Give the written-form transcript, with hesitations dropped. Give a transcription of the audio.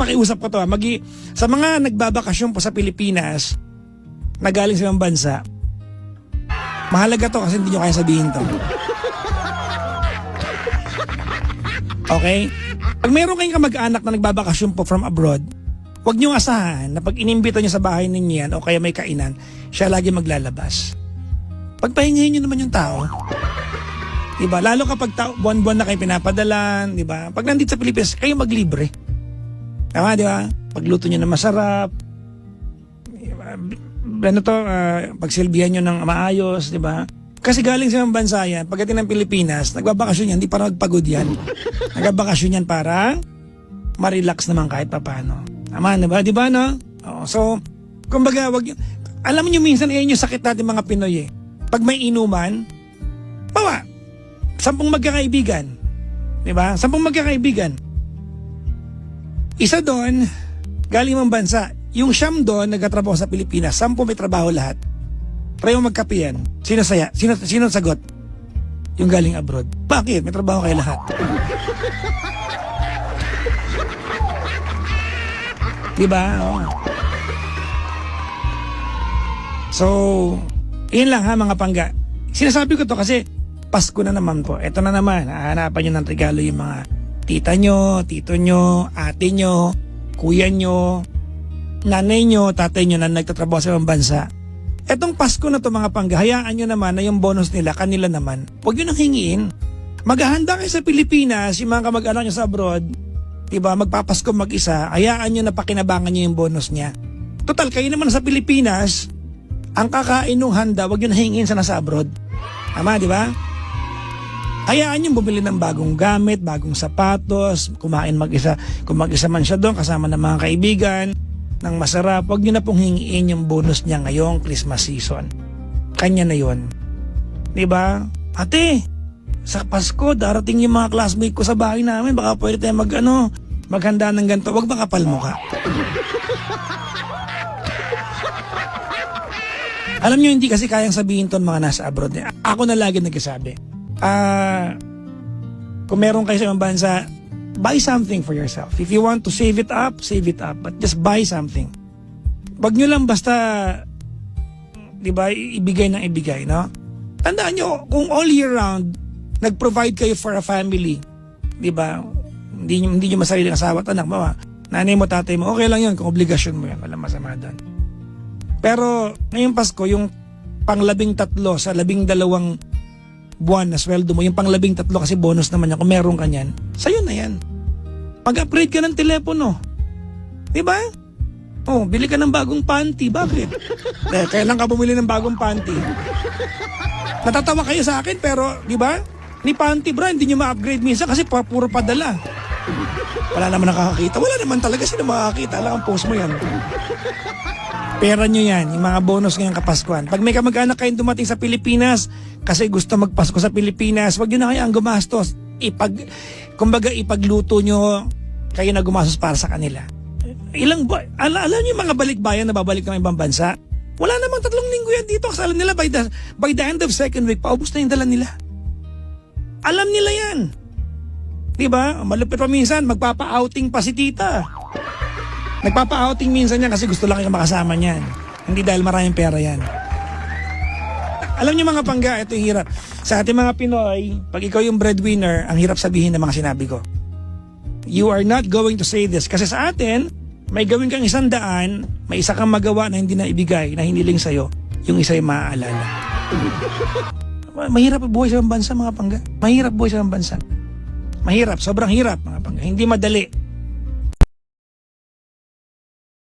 pakiusap ko to sa mga nagbabakasyon po sa Pilipinas na galing sa ibang bansa, mahalaga to kasi hindi nyo kaya sabihin to. Okay? Pag meron kayong kamag-anak na nagbabakasyon po from abroad, huwag nyo asahan na pag inimbita nyo sa bahay ninyo yan o kaya may kainan, siya lagi maglalabas. Pagpahingahin nyo naman yung tao. Diba? Lalo kapag buwan-buwan na kayo pinapadalan, diba? Pag nandito sa Pilipinas, kayo maglibre. Tama, diba? Pagluto nyo na masarap, pagsilbihan nyo ng maayos, diba? Kasi galing sa ibang bansa yan, pagdating ng Pilipinas, nagbabakasyon yan, hindi para magpagod yan. Nagbabakasyon yan para ma-relax naman kahit papano. Tama, diba? Diba, no? Oo, so, kumbaga, alam nyo minsan, yung sakit natin mga Pinoy eh. Pag may inuman, 10 magkakaibigan. Diba? 10 magkakaibigan. Isa doon, galing mong bansa. Yung 9 doon, nagkatrabaho sa Pilipinas. 10 may trabaho lahat. Pareho magkape yan. Sino saya? Sino sagot? Yung galing abroad. Bakit? May trabaho kayo lahat. Diba? Oh. So, yun lang ha mga pangga. Sinasabi ko to kasi Pasko na naman po. Ito na naman. Hahanapan nyo ng regalo yung mga tita nyo, tito nyo, ate nyo, kuya nyo, nanay nyo, tatay nyo na nagtatrabaho sa ibang bansa. Etong Pasko na to mga pangga, hayaan nyo naman na yung bonus nila, kanila naman. Huwag nyo nang hingiin. Maghahanda kayo sa Pilipinas, yung mga kamag-anak nyo sa abroad, diba, magpapasko mag-isa, hayaan nyo na pakinabangan nyo yung bonus niya. Total, kayo naman sa Pilipinas, ang kakain ng handa, huwag nyo nang hingiin sa nasa abroad. Tama, diba? Hayaan nyo bumili ng bagong gamit, bagong sapatos, kumain mag-isa. Kung mag-isa man siya doon, kasama ng mga kaibigan, ng masarap, huwag nyo na pong hingiin yung bonus niya ngayong Christmas season. Kanya na yon. Diba? Ate, sa Pasko, darating yung mga classmate ko sa bahay namin, baka pwede tayo maghanda ng ganito. Huwag bang kapal mo ka. Alam nyo, hindi kasi kayang sabihin to mga nasa abroad. Ako na lagi nagsasabi. Kung meron kayo sa ibang bansa, buy something for yourself. If you want to save it up, save it up. But just buy something. Wag nyo lang basta, di ba, ibigay ng ibigay, no? Tandaan nyo, kung all year round, nag-provide kayo for a family, di ba? Hindi nyo masarili ng asawa at anak, nanay mo, tatay mo, okay lang yun, kung obligasyon mo yan, walang masama doon. Pero, ngayong Pasko, yung pang-13 sa 12 buwan na sweldo mo, yung pang-13 kasi bonus naman yan, kung meron ka yan, sa'yo na yan. Mag-upgrade ka ng telepono. Diba? Oh, bili ka ng bagong panty. Bakit? Kailan ka bumili ng bagong panty? Natatawa kayo sa akin, pero, diba? Ni panty bra, hindi nyo ma-upgrade minsan kasi puro padala. Wala naman nakakakita. Wala naman talaga sino makakakita. Alam ang post mo yan. Pera nyo yan, yung mga bonus ngayong Kapaskuhan. Pag may kamag-anak kayong dumating sa Pilipinas kasi gusto magpasko sa Pilipinas, wag nyo na kayang gumastos. Kumbaga ipagluto nyo, kayo na gumastos para sa kanila. Alam nyo yung mga balikbayan na babalik ng ibang bansa? Wala namang 3 linggo yan dito. Kasi alam nila by the end of 2nd week, paubos na yung dala nila. Alam nila yan. Diba? Malupit pa minsan, magpapa-outing pa si tita. Nagpapa-outing minsan yan kasi gusto lang kayo makasama niyan. Hindi dahil maraming pera yan. Alam niyo mga pangga, ito yung hirap. Sa ating mga Pinoy, pag ikaw yung breadwinner, ang hirap sabihin ng mga sinabi ko. You are not going to say this. Kasi sa atin, may gawin kang 100, may isa kang magawa na hindi na ibigay, na hiniling sa'yo, yung isa yung maaalala. Mahirap buhay sa bansa mga pangga. Mahirap buhay sa bansa. Mahirap, sobrang hirap mga pangga. Hindi madali.